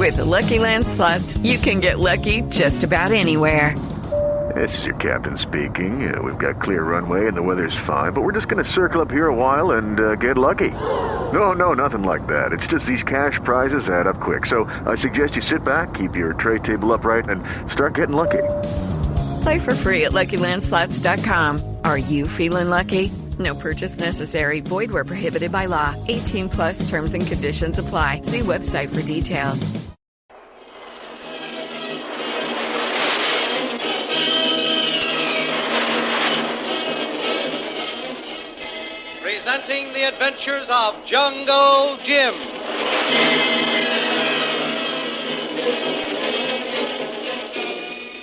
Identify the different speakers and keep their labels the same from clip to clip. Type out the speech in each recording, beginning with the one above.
Speaker 1: With the Lucky Land Slots, you can get lucky just about anywhere.
Speaker 2: This is your captain speaking. We've got clear runway and the weather's fine, but we're just going to circle up here a while and get lucky. No, nothing like that. It's just these cash prizes add up quick. So I suggest you sit back, keep your tray table upright, and start getting lucky.
Speaker 1: Play for free at LuckyLandSlots.com. Are you feeling lucky? No purchase necessary. Void where prohibited by law. 18 plus terms and conditions apply. See website for details.
Speaker 3: Presenting the adventures of Jungle Jim.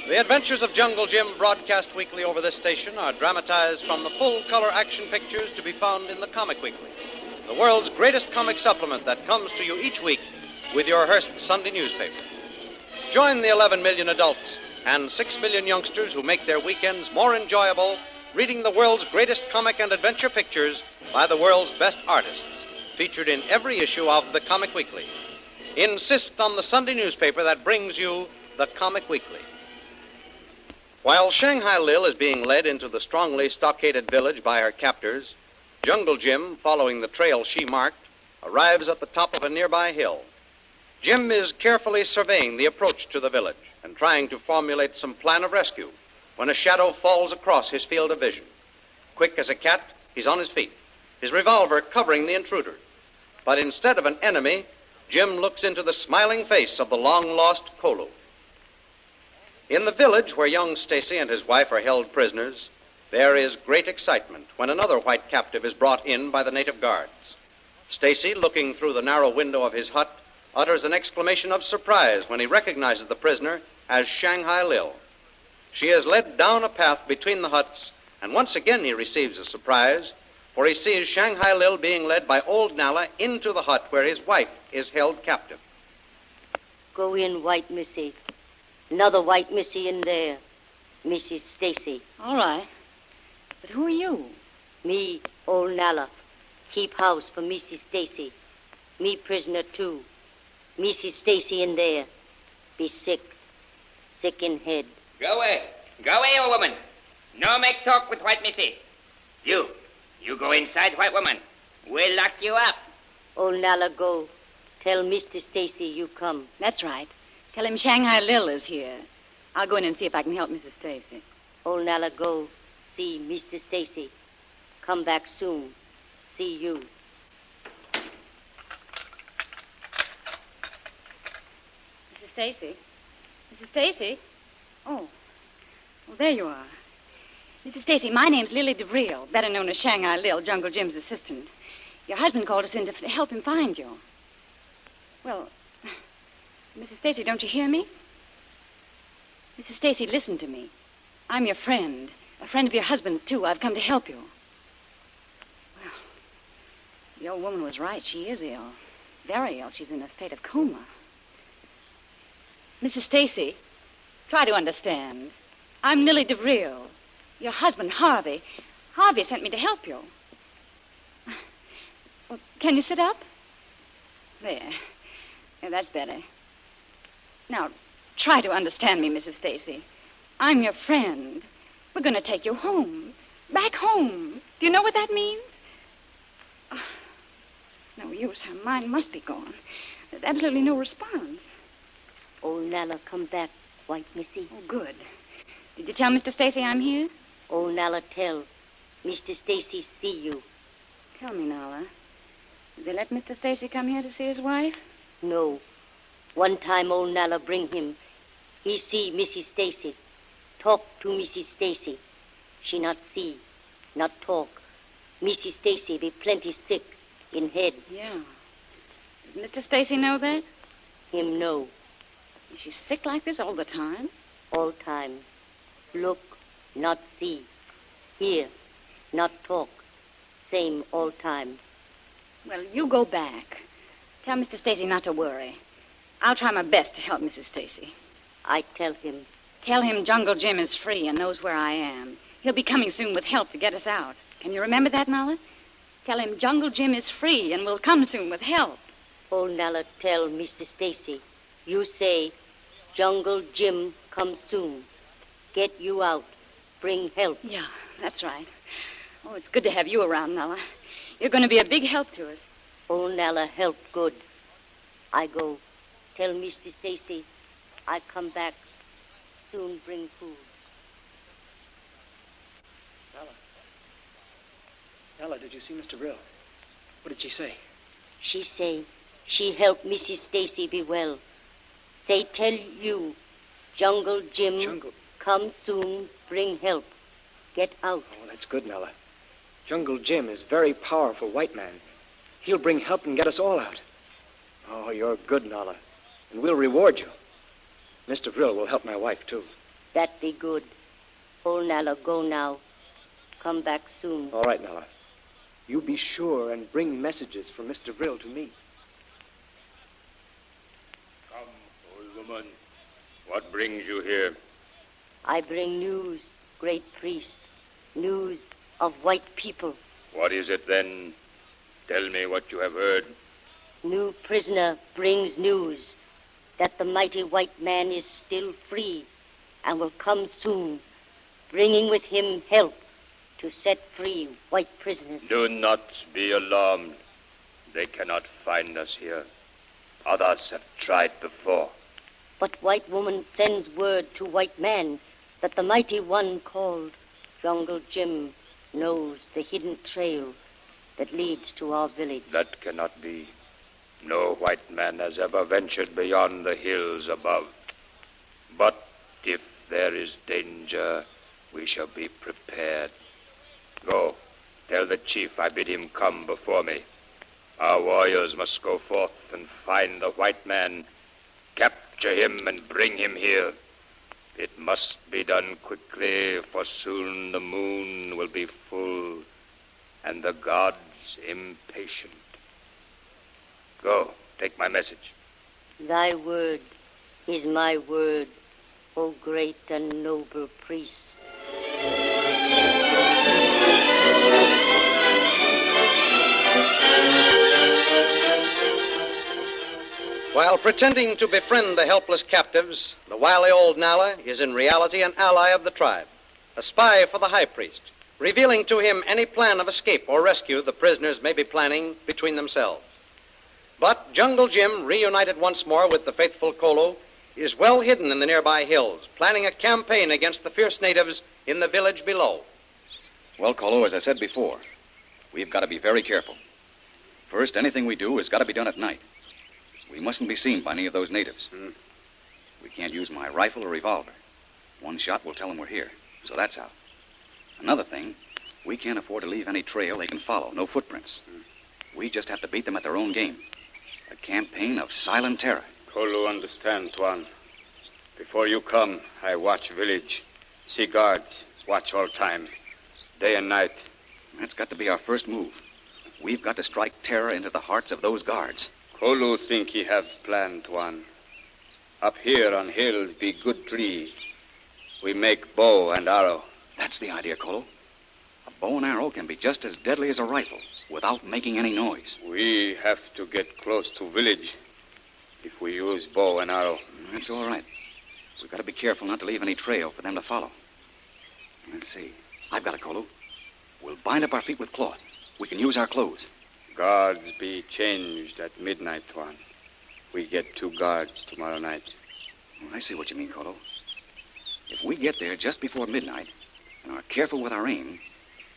Speaker 3: The Adventures of Jungle Jim, broadcast weekly over this station, are dramatized from the full-color action pictures to be found in the Comic Weekly, the world's greatest comic supplement that comes to you each week with your Hearst Sunday newspaper. Join the 11 million adults and 6 million youngsters who make their weekends more enjoyable reading the world's greatest comic and adventure pictures by the world's best artists, featured in every issue of the Comic Weekly. Insist on the Sunday newspaper that brings you the Comic Weekly. While Shanghai Lil is being led into the strongly stockaded village by her captors, Jungle Jim, following the trail she marked, arrives at the top of a nearby hill. Jim is carefully surveying the approach to the village and trying to formulate some plan of rescue when a shadow falls across his field of vision. Quick as a cat, he's on his feet, his revolver covering the intruder. But instead of an enemy, Jim looks into the smiling face of the long-lost Kolu. In the village where young Stacy and his wife are held prisoners, there is great excitement when another white captive is brought in by the native guards. Stacy, looking through the narrow window of his hut, utters an exclamation of surprise when he recognizes the prisoner as Shanghai Lil. She is led down a path between the huts, and once again he receives a surprise, for he sees Shanghai Lil being led by old Nalla into the hut where his wife is held captive.
Speaker 4: Go in, white missy. Another white missy in there. Mrs. Stacy.
Speaker 5: All right. But who are you?
Speaker 4: Me, old Nalla. Keep house for Mrs. Stacy. Me prisoner, too. Mrs. Stacy in there. Be sick. Sick in head.
Speaker 6: Go away. Go away, old woman. No make talk with white missy. You go inside, white woman. We'll lock you up.
Speaker 4: Old Nalla, go. Tell Mr. Stacy you come.
Speaker 5: That's right. Tell him Shanghai Lil is here. I'll go in and see if I can help Mrs. Stacy.
Speaker 4: Old Nalla, go. See Mr. Stacy. Come back soon. See you.
Speaker 5: Mrs. Stacy? Mrs. Stacy? Oh. Well, there you are. Mrs. Stacy, my name's Lily DeVril, better known as Shanghai Lil, Jungle Jim's assistant. Your husband called us in to help him find you. Well, Mrs. Stacy, don't you hear me? Mrs. Stacy, listen to me. I'm your friend. A friend of your husband's, too. I've come to help you. Well, the old woman was right. She is ill. Very ill. She's in a state of coma. Mrs. Stacy, try to understand. I'm Lily DeVril. Your husband, Harvey. Harvey sent me to help you. Well, can you sit up? There. Yeah, that's better. Now, try to understand me, Mrs. Stacy. I'm your friend. We're going to take you home. Back home. Do you know what that means? Oh, no use. Her mind must be gone. There's absolutely no response.
Speaker 4: Old Nalla, come back, white missy.
Speaker 5: Oh, good. Did you tell Mr. Stacy I'm here?
Speaker 4: Old Nalla, tell. Mr. Stacy see you.
Speaker 5: Tell me, Nalla. Did they let Mr. Stacy come here to see his wife?
Speaker 4: No. One time old Nalla bring him. He see Mrs. Stacy. Talk to Mrs. Stacy. She not see, not talk. Mrs. Stacy be plenty sick in head.
Speaker 5: Yeah. Does Mr. Stacy know that?
Speaker 4: Him know.
Speaker 5: Is she sick like this all the time?
Speaker 4: All time. Look, not see. Hear, not talk. Same all time.
Speaker 5: Well, you go back. Tell Mr. Stacy not to worry. I'll try my best to help Mrs. Stacy.
Speaker 4: I tell him.
Speaker 5: Tell him Jungle Jim is free and knows where I am. He'll be coming soon with help to get us out. Can you remember that, Nalla? Tell him Jungle Jim is free and will come soon with help.
Speaker 4: Old Nalla, tell Mr. Stacy You say, Jungle Jim come soon. Get you out. Bring help.
Speaker 5: Yeah, that's right. Oh, it's good to have you around, Nella. You're going to be a big help to us.
Speaker 4: Oh, Nella, help good. I go. Tell Mr. Stacy I come back. Soon bring food.
Speaker 7: Nella, did you see Mr. Brill? What did she say?
Speaker 4: She say she help Mrs. Stacy be well. Say tell you, Jungle Jim come soon, bring help. Get out.
Speaker 7: Oh, that's good, Nella. Jungle Jim is very powerful white man. He'll bring help and get us all out. Oh, you're good, Nella. And we'll reward you. Mr. Brill will help my wife, too.
Speaker 4: That be good. Oh, Nella, go now. Come back soon.
Speaker 7: All right, Nella. You be sure and bring messages from Mr. Brill to me.
Speaker 8: Come, old woman. What brings you here?
Speaker 4: I bring news, great priest. News of white people.
Speaker 8: What is it, then? Tell me what you have heard.
Speaker 4: New prisoner brings news that the mighty white man is still free and will come soon, bringing with him help to set free white prisoners.
Speaker 8: Do not be alarmed. They cannot find us here. Others have tried before.
Speaker 4: But white woman sends word to white man that the mighty one called Jungle Jim knows the hidden trail that leads to our village.
Speaker 8: That cannot be. No white man has ever ventured beyond the hills above. But if there is danger, we shall be prepared. Go, tell the chief I bid him come before me. Our warriors must go forth and find the white man, capture him and bring him here. It must be done quickly, for soon the moon will be full and the gods impatient. Go, take my message.
Speaker 4: Thy word is my word, O great and noble priest.
Speaker 3: While pretending to befriend the helpless captives, the wily old Nala is in reality an ally of the tribe, a spy for the high priest, revealing to him any plan of escape or rescue the prisoners may be planning between themselves. But Jungle Jim, reunited once more with the faithful Kolu, is well hidden in the nearby hills, planning a campaign against the fierce natives in the village below.
Speaker 9: Well, Kolu, as I said before, we've got to be very careful. First, anything we do has got to be done at night. We mustn't be seen by any of those natives. We can't use my rifle or revolver. One shot will tell them we're here, so that's out. Another thing, we can't afford to leave any trail they can follow, no footprints. We just have to beat them at their own game. A campaign of silent terror.
Speaker 8: Kolu understand, Tuan. Before you come, I watch village. See guards. Watch all time. Day and night.
Speaker 9: That's got to be our first move. We've got to strike terror into the hearts of those guards.
Speaker 8: Kolu think he have plan, Tuan. Up here on hills be good tree. We make bow and arrow.
Speaker 9: That's the idea, Kolu. A bow and arrow can be just as deadly as a rifle without making any noise.
Speaker 8: We have to get close to village if we use bow and arrow.
Speaker 9: That's all right. We've got to be careful not to leave any trail for them to follow. Let's see. I've got a Kolu. We'll bind up our feet with cloth. We can use our clothes.
Speaker 8: Guards be changed at midnight, Tuan. We get 2 guards tomorrow night.
Speaker 9: Oh, I see what you mean, Kolu. If we get there just before midnight and are careful with our aim,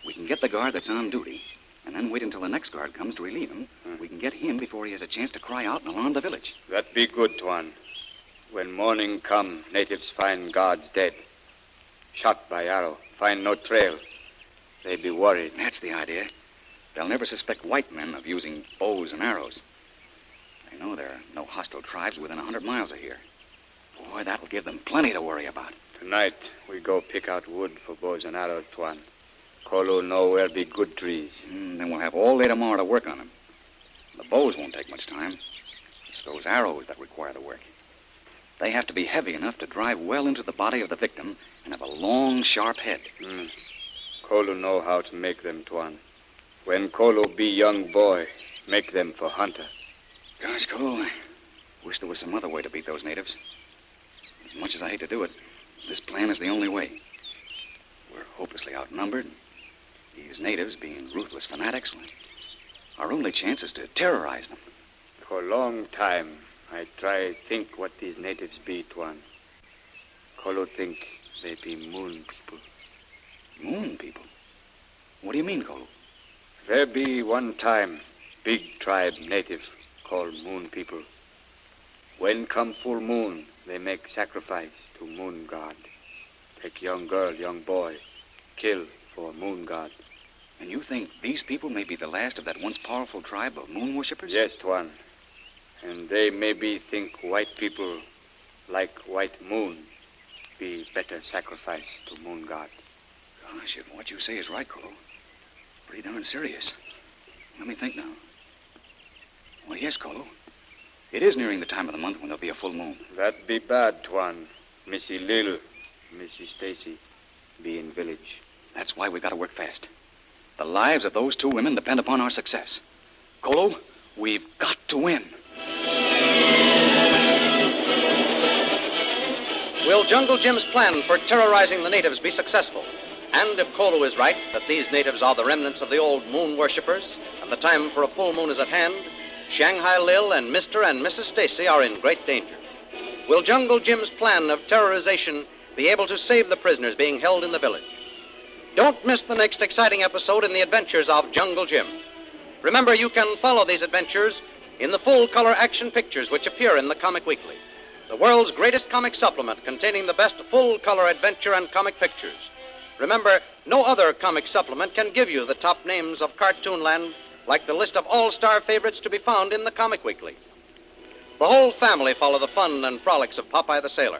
Speaker 9: we can get the guard that's on duty and then wait until the next guard comes to relieve him. We can get him before he has a chance to cry out and alarm the village.
Speaker 8: That be good, Tuan. When morning come, natives find guards dead. Shot by arrow. Find no trail. They be worried.
Speaker 9: That's the idea. They'll never suspect white men of using bows and arrows. They know there are no hostile tribes within 100 miles of here. Boy, that'll give them plenty to worry about.
Speaker 8: Tonight, we go pick out wood for bows and arrows, Tuan. Kolu know where be good trees.
Speaker 9: Then we'll have all day tomorrow to work on them. The bows won't take much time. It's those arrows that require the work. They have to be heavy enough to drive well into the body of the victim and have a long, sharp head.
Speaker 8: Kolu know how to make them, Tuan. When Kolu be young boy, make them for hunter.
Speaker 9: Gosh, Kolu, Wish there was some other way to beat those natives. As much as I hate to do it, this plan is the only way. We're hopelessly outnumbered. These natives, being ruthless fanatics, our only chance is to terrorize them.
Speaker 10: For a long time, I try think what these natives be, Tuan. Kolu think they be moon people.
Speaker 9: Moon people? What do you mean, Kolu?
Speaker 10: There be one time big tribe native called moon people. When come full moon, they make sacrifice to moon god. Take young girl, young boy, kill for moon god.
Speaker 9: And you think these people may be the last of that once powerful tribe of moon worshippers?
Speaker 10: Yes, Tuan. And they maybe think white people, like white moon, be better sacrifice to moon god.
Speaker 9: Gosh, if what you say is right, Kolu, pretty darn serious. Let me think now. Well, yes, Kolu. It is nearing the time of the month when there'll be a full moon.
Speaker 10: That be bad, Tuan. Missy Lil, Missy Stacy, be in village.
Speaker 9: That's why we got to work fast. The lives of those two women depend upon our success. Kolu, we've got to win.
Speaker 3: Will Jungle Jim's plan for terrorizing the natives be successful? And if Kolu is right, that these natives are the remnants of the old moon worshippers, and the time for a full moon is at hand, Shanghai Lil and Mr. and Mrs. Stacy are in great danger. Will Jungle Jim's plan of terrorization be able to save the prisoners being held in the village? Don't miss the next exciting episode in the adventures of Jungle Jim. Remember, you can follow these adventures in the full-color action pictures which appear in the Comic Weekly, the world's greatest comic supplement containing the best full-color adventure and comic pictures. Remember, no other comic supplement can give you the top names of Cartoonland like the list of all-star favorites to be found in the Comic Weekly. The whole family follow the fun and frolics of Popeye the Sailor,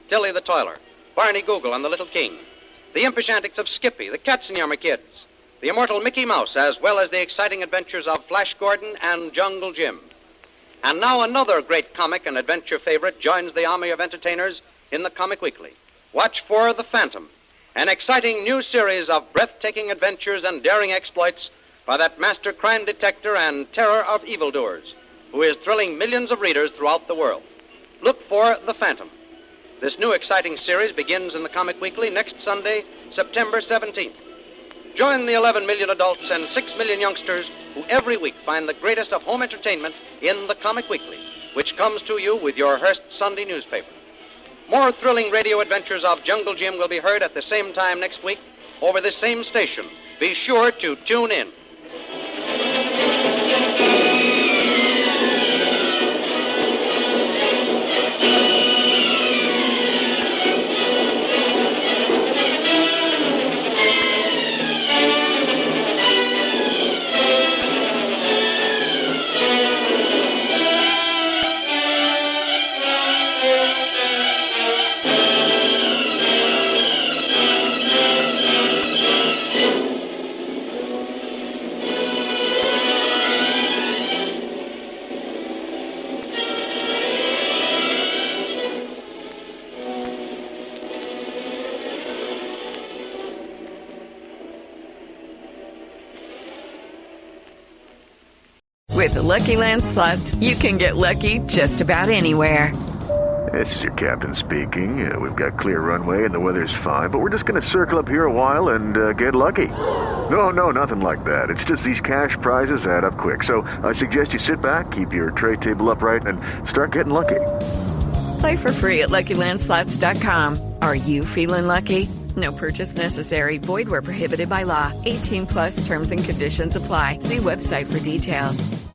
Speaker 3: Tilly the Toiler, Barney Google and the Little King, the impish antics of Skippy, the Katzenjammer Kids, the immortal Mickey Mouse, as well as the exciting adventures of Flash Gordon and Jungle Jim. And now another great comic and adventure favorite joins the army of entertainers in the Comic Weekly. Watch for The Phantom, an exciting new series of breathtaking adventures and daring exploits by that master crime detector and terror of evildoers, who is thrilling millions of readers throughout the world. Look for The Phantom. This new exciting series begins in the Comic Weekly next Sunday, September 17th. Join the 11 million adults and 6 million youngsters who every week find the greatest of home entertainment in the Comic Weekly, which comes to you with your Hearst Sunday newspaper. More thrilling radio adventures of Jungle Jim will be heard at the same time next week over this same station. Be sure to tune in. With the Lucky Land Slots, you can get lucky just about anywhere.
Speaker 2: This is your captain speaking. We've got clear runway and the weather's fine, but we're just going to circle up here a while and get lucky. No, nothing like that. It's just these cash prizes add up quick. So I suggest you sit back, keep your tray table upright, and start getting lucky.
Speaker 1: Play for free at LuckyLandSlots.com. Are you feeling lucky? No purchase necessary. Void where prohibited by law. 18+ terms and conditions apply. See website for details.